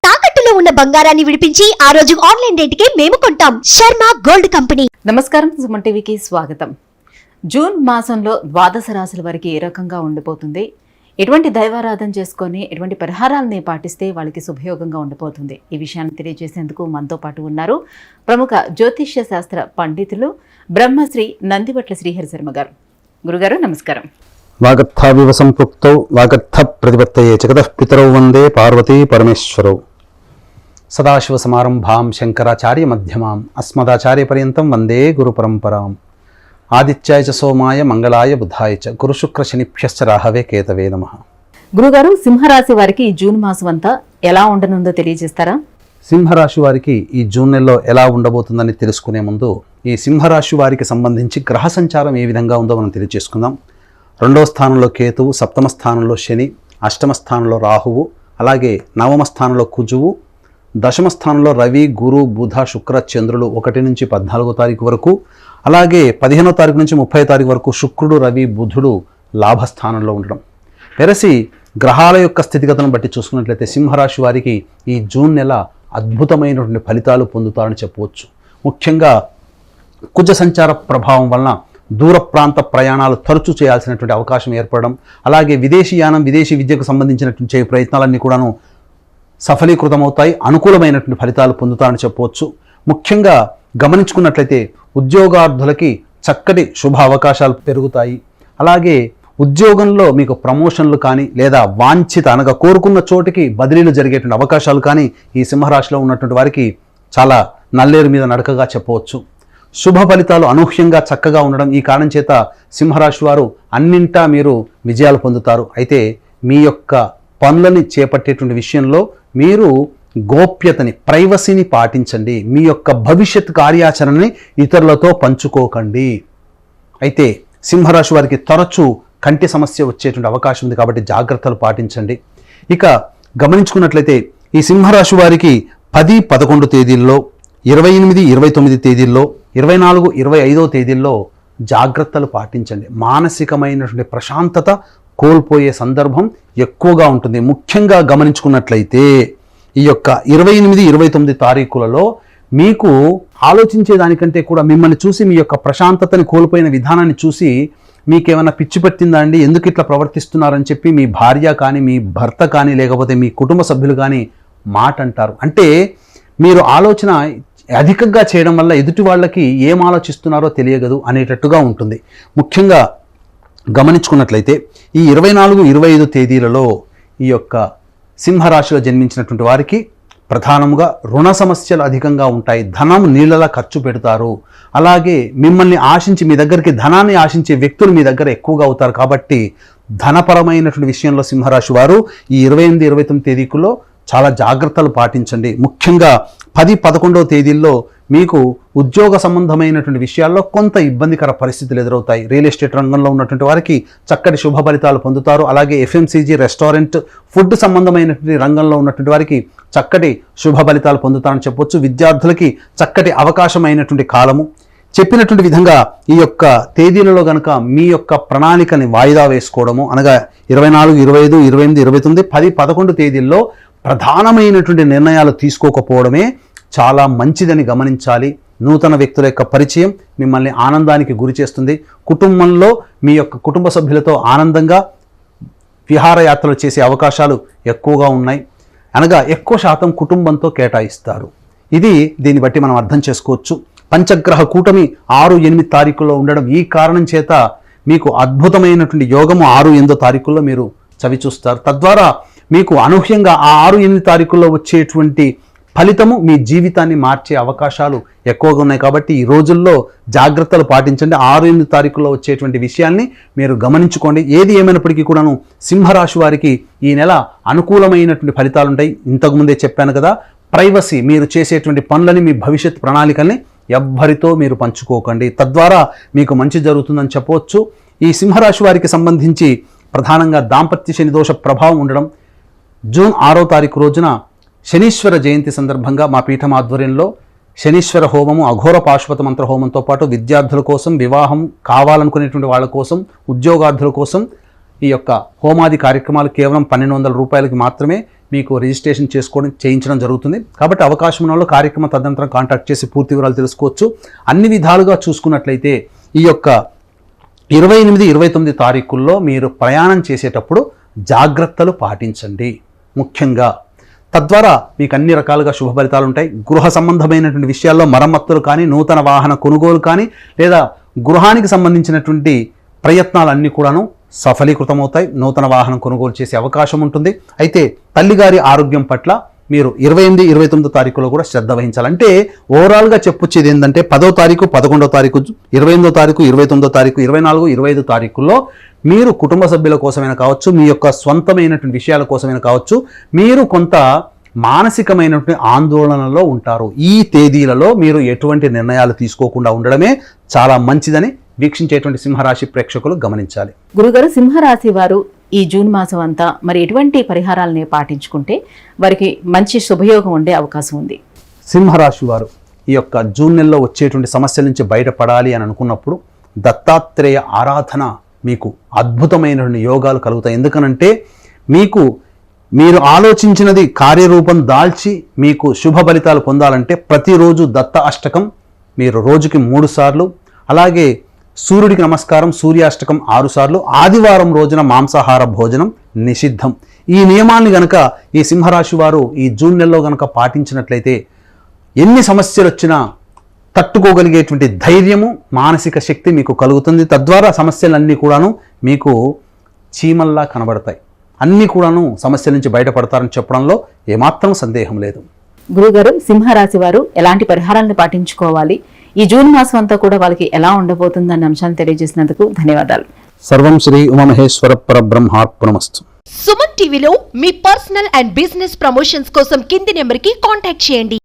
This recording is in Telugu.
తాకట్టులో ఉన్న బంగారాన్ని విడిపించి ఆ రోజు ఆన్లైన్ రేటుకే మేము కొంటాం. Sharma gold company. నమస్కారం, సుమన్ టీవీకి స్వాగతం. జూన్ మాసంలో ద్వాదశ రాశుల వారికి ఏ రకంగా ఉండిపోతుంది, ఎటువంటి దైవారాధన చేసుకొని ఎటువంటి పరిహారాలని పాటిస్తే వాళ్ళకి శుభయోగంగా ఉండిపోతుంది, ఈ విషయాన్ని తెలియజేసేందుకు మనతో పాటు ఉన్నారు ప్రముఖ జ్యోతిష్య శాస్త్ర పండితులు బ్రహ్మశ్రీ నందివట్ల శ్రీహరి శర్మ గారు. గురుగారు నమస్కారం. వాగర్థావివ సంపృక్తౌ వాగర్థ ప్రతిపత్తయే జగతః పితరౌ వందే పార్వతీ పరమేశ్వరౌ. సదాశివ సమారంభాం శంకరాచార్య మధ్యమాం అస్మదాచార్య పర్యంతం వందే గురు పరంపరాం. ఆదిత్యాయ చ సోమాయ మంగళాయ బుధాయ చ గురు శుక్ర శనిభ్యశ్చ రాహవే కేతవే నమః. గురుగారు, సింహరాశి వారికి ఈ జూన్ మాసం అంతా ఎలా ఉండనుందో తెలియజేస్తారా? సింహరాశి వారికి ఈ జూన్ నెలలో ఎలా ఉండబోతుందని తెలుసుకునే ముందు ఈ సింహరాశి వారికి సంబంధించి గ్రహ సంచారం ఏ విధంగా ఉందో మనం తెలియజేసుకుందాం. 2వ స్థానంలో కేతువు, 7వ స్థానంలో శని, 8వ స్థానంలో రాహువు, అలాగే 9వ స్థానంలో కుజువు, 10వ స్థానంలో రవి, గురు, బుధ, శుక్ర, చంద్రులు 1 నుంచి 14వ తారీఖు వరకు, అలాగే 15వ తారీఖు నుంచి 30వ తారీఖు వరకు శుక్రుడు, రవి, బుధుడు లాభస్థానంలో ఉండడం. పెరసి గ్రహాల యొక్క స్థితిగతులను బట్టి చూసుకున్నట్లయితే సింహరాశి వారికి ఈ జూన్ నెల అద్భుతమైనటువంటి ఫలితాలు పొందుతారని చెప్పవచ్చు. ముఖ్యంగా కుజ సంచార ప్రభావం వలన దూర ప్రాంత ప్రయాణాలు తరచూ చేయాల్సినటువంటి అవకాశం ఏర్పడడం, అలాగే విదేశీయానం, విదేశీ విద్యకు సంబంధించినటువంటి చేయ ప్రయత్నాలన్నీ కూడాను సఫలీకృతమవుతాయి, అనుకూలమైనటువంటి ఫలితాలు పొందుతారని చెప్పవచ్చు. ముఖ్యంగా గమనించుకున్నట్లయితే ఉద్యోగార్థులకి చక్కటి శుభ అవకాశాలు పెరుగుతాయి. అలాగే ఉద్యోగంలో మీకు ప్రమోషన్లు కానీ లేదా వాంఛిత అనగా కోరుకున్న చోటికి బదిలీలు జరిగేటువంటి అవకాశాలు కానీ ఈ సింహరాశిలో ఉన్నటువంటి వారికి చాలా నల్లేరు మీద నడకగా చెప్పవచ్చు. శుభ ఫలితాలు అనూహ్యంగా చక్కగా ఉండడం, ఈ కారణం చేత సింహరాశి వారు అన్నింటా మీరు విజయాలు పొందుతారు. అయితే మీ యొక్క పనులని చేపట్టేటువంటి విషయంలో మీరు గోప్యతని, ప్రైవసీని పాటించండి. మీ యొక్క భవిష్యత్ కార్యాచరణని ఇతరులతో పంచుకోకండి. అయితే సింహరాశి వారికి తరచూ కంటి సమస్య వచ్చేటువంటి అవకాశం ఉంది కాబట్టి జాగ్రత్తలు పాటించండి. ఇక గమనించుకున్నట్లయితే ఈ సింహరాశి వారికి 10, 11 తేదీల్లో, 28, 29 తేదీల్లో, 24, 25వ తేదీల్లో జాగ్రత్తలు పాటించండి. మానసికమైనటువంటి ప్రశాంతత కోల్పోయే సందర్భం ఎక్కువగా ఉంటుంది. ముఖ్యంగా గమనించుకున్నట్లయితే ఈ యొక్క 28, 29 తారీఖులలో మీకు ఆలోచించేదానికంటే కూడా మిమ్మల్ని చూసి మీ యొక్క ప్రశాంతతని కోల్పోయిన విధానాన్ని చూసి మీకేమైనా పిచ్చి పట్టిందా అండి, ఎందుకు ఇట్లా ప్రవర్తిస్తున్నారని చెప్పి మీ భార్య కానీ, మీ భర్త కానీ, లేకపోతే మీ కుటుంబ సభ్యులు కానీ మాట అంటారు. అంటే మీరు ఆలోచన అధికంగా చేయడం వల్ల ఎదుటి వాళ్ళకి ఏం ఆలోచిస్తున్నారో తెలియగదు అనేటట్టుగా ఉంటుంది. ముఖ్యంగా గమనించుకున్నట్లయితే ఈ 24, 25 తేదీలలో ఈ యొక్క సింహరాశిలో జన్మించినటువంటి వారికి ప్రధానంగా రుణ సమస్యలు అధికంగా ఉంటాయి. ధనం నీళ్ళలా ఖర్చు పెడతారు. అలాగే మిమ్మల్ని ఆశించి, మీ దగ్గరికి ధనాన్ని ఆశించే వ్యక్తులు మీ దగ్గర ఎక్కువగా అవుతారు. కాబట్టి ధనపరమైనటువంటి విషయంలో సింహరాశి వారు ఈ 28, 29 తేదీకులో చాలా జాగ్రత్తలు పాటించండి. ముఖ్యంగా 10, 11వ తేదీల్లో మీకు ఉద్యోగ సంబంధమైనటువంటి విషయాల్లో కొంత ఇబ్బందికర పరిస్థితులు ఎదురవుతాయి. రియల్ ఎస్టేట్ రంగంలో ఉన్నటువంటి వారికి చక్కటి శుభ ఫలితాలు పొందుతారు. అలాగే FMCG, రెస్టారెంట్, ఫుడ్ సంబంధమైనటువంటి రంగంలో ఉన్నటువంటి వారికి చక్కటి శుభ ఫలితాలు పొందుతారని చెప్పొచ్చు. విద్యార్థులకి చక్కటి అవకాశమైనటువంటి కాలము. చెప్పినటువంటి విధంగా ఈ యొక్క తేదీలలో కనుక మీ యొక్క ప్రణాళికని వాయిదా వేసుకోవడము, అనగా 24, 25, 28, 29, 10, 11 తేదీల్లో ప్రధానమైనటువంటి నిర్ణయాలు తీసుకోకపోవడమే చాలా మంచిదని గమనించాలి. నూతన వ్యక్తుల యొక్క పరిచయం మిమ్మల్ని ఆనందానికి గురి చేస్తుంది. కుటుంబంలో మీ యొక్క కుటుంబ సభ్యులతో ఆనందంగా విహారయాత్రలు చేసే అవకాశాలు ఎక్కువగా ఉన్నాయి. అనగా ఎక్కువ శాతం కుటుంబంతో కేటాయిస్తారు. దీన్ని బట్టి మనం అర్థం చేసుకోవచ్చు. పంచగ్రహ కూటమి 6, 8 తారీఖుల్లో ఉండడం, ఈ కారణం చేత మీకు అద్భుతమైనటువంటి యోగము 6, 8 తారీఖుల్లో మీరు చవి చూస్తారు. తద్వారా మీకు అనూహ్యంగా ఆ 6, 8 తారీఖుల్లో వచ్చేటువంటి ఫలితము మీ జీవితాన్ని మార్చే అవకాశాలు ఎక్కువగా ఉన్నాయి. కాబట్టి ఈ రోజుల్లో జాగ్రత్తలు పాటించండి. 6, 8 తారీఖుల్లో వచ్చేటువంటి విషయాల్ని మీరు గమనించుకోండి. ఏది ఏమైనప్పటికీ కూడాను సింహరాశి వారికి ఈ నెల అనుకూలమైనటువంటి ఫలితాలు ఉంటాయి. ఇంతకుముందే చెప్పాను కదా, ప్రైవసీ, మీరు చేసేటువంటి పనులని, మీ భవిష్యత్ ప్రణాళికల్ని ఎవ్వరితో మీరు పంచుకోకండి. తద్వారా మీకు మంచి జరుగుతుందని చెప్పవచ్చు. ఈ సింహరాశి వారికి సంబంధించి ప్రధానంగా దాంపత్య శని దోష ప్రభావం ఉండడం, జూన్ 6వ తారీఖు రోజున శనీశ్వర జయంతి సందర్భంగా మా పీఠం ఆధ్వర్యంలో శనీశ్వర హోమము, అఘోర పాశుపత మంత్ర హోమంతో పాటు విద్యార్థుల కోసం, వివాహం కావాలనుకునేటువంటి వాళ్ళ కోసం, ఉద్యోగార్థుల కోసం ఈ యొక్క హోమాది కార్యక్రమాలు కేవలం 1200 రూపాయలకి మాత్రమే మీకు రిజిస్ట్రేషన్ చేయించడం జరుగుతుంది. కాబట్టి అవకాశం ఉన్న వాళ్ళు కార్యక్రమ తదనంతరం కాంటాక్ట్ చేసి పూర్తి వివరాలు తెలుసుకోవచ్చు. అన్ని విధాలుగా చూసుకున్నట్లయితే ఈ యొక్క 28-29 తారీఖుల్లో మీరు ప్రయాణం చేసేటప్పుడు జాగ్రత్తలు పాటించండి ముఖ్యంగా. తద్వారా మీకు అన్ని రకాలుగా శుభ ఫలితాలు ఉంటాయి. గృహ సంబంధమైనటువంటి విషయాల్లో మరమ్మతులు కానీ, నూతన వాహన కొనుగోలు కానీ, లేదా గృహానికి సంబంధించినటువంటి ప్రయత్నాలన్నీ కూడాను సఫలీకృతమవుతాయి. నూతన వాహనం కొనుగోలు చేసే అవకాశం ఉంటుంది. అయితే తల్లిగారి ఆరోగ్యం పట్ల మీరు 28-29 తారీఖులో కూడా శ్రద్ధ వహించాలంటే ఓవరాల్గా చెప్పొచ్చేది ఏంటంటే 10వ తారీఖు, 11వ తారీఖు, 28వ తారీఖు, 29వ తారీఖు, 24, 25 తారీఖుల్లో మీరు కుటుంబ సభ్యుల కోసమైనా కావచ్చు, మీ యొక్క స్వంతమైనటువంటి విషయాల కోసమైనా కావచ్చు, మీరు కొంత మానసికమైనటువంటి ఆందోళనలో ఉంటారు. ఈ తేదీలలో మీరు ఎటువంటి నిర్ణయాలు తీసుకోకుండా ఉండడమే చాలా మంచిదని వీక్షించేటువంటి సింహరాశి ప్రేక్షకులు గమనించాలి. గురుగారు, సింహరాశి వారు ఈ జూన్ మాసం అంతా మరి ఎటువంటి పరిహారాలని పాటించుకుంటే వారికి మంచి శుభయోగం ఉండే అవకాశం ఉంది? సింహరాశి వారు ఈ యొక్క జూన్ నెలలో వచ్చేటువంటి సమస్యల నుంచి బయటపడాలి అని అనుకున్నప్పుడు దత్తాత్రేయ ఆరాధన మీకు అద్భుతమైనటువంటి యోగాలు కలుగుతాయి. ఎందుకనంటే మీరు ఆలోచించినది కార్యరూపం దాల్చి మీకు శుభ ఫలితాలు పొందాలంటే ప్రతిరోజు దత్త అష్టకం మీరు రోజుకి 3 సార్లు, అలాగే సూర్యుడికి నమస్కారం సూర్యాష్టకం 6 సార్లు, ఆదివారం రోజున మాంసాహార భోజనం నిషిద్ధం. ఈ నియమాన్ని గనక ఈ సింహరాశి వారు ఈ జూన్ నెలలో గనక పాటించినట్లయితే ఎన్ని సమస్యలు వచ్చినా తట్టుకోగలిగేటువంటి ధైర్యము, మానసిక శక్తి మీకు కలుగుతుంది. తద్వారా సమస్యలన్నీ కూడాను మీకు చీమల్లా కనబడతాయి. అన్నీ కూడాను సమస్యల నుంచి బయటపడతారని చెప్పడంలో ఏమాత్రం సందేహం లేదు. గురుగారు, సింహరాశి వారు ఎలాంటి పరిహారాలను పాటించుకోవాలి, ఈ జూన్ మాసం అంతా కూడా వాళ్ళకి ఎలా ఉండబోతుందన్న అంశాన్ని తెలియజేసినందుకు ధన్యవాదాలు. సర్వం శ్రీ ఉమామహేశ్వర పరబ్రహ్మార్పణమస్తు. సుమన్ టీవీలో మీ పర్సనల్ అండ్ బిజినెస్ ప్రమోషన్స్ కోసం కింది నెంబర్కి కాంటాక్ట్ చేయండి.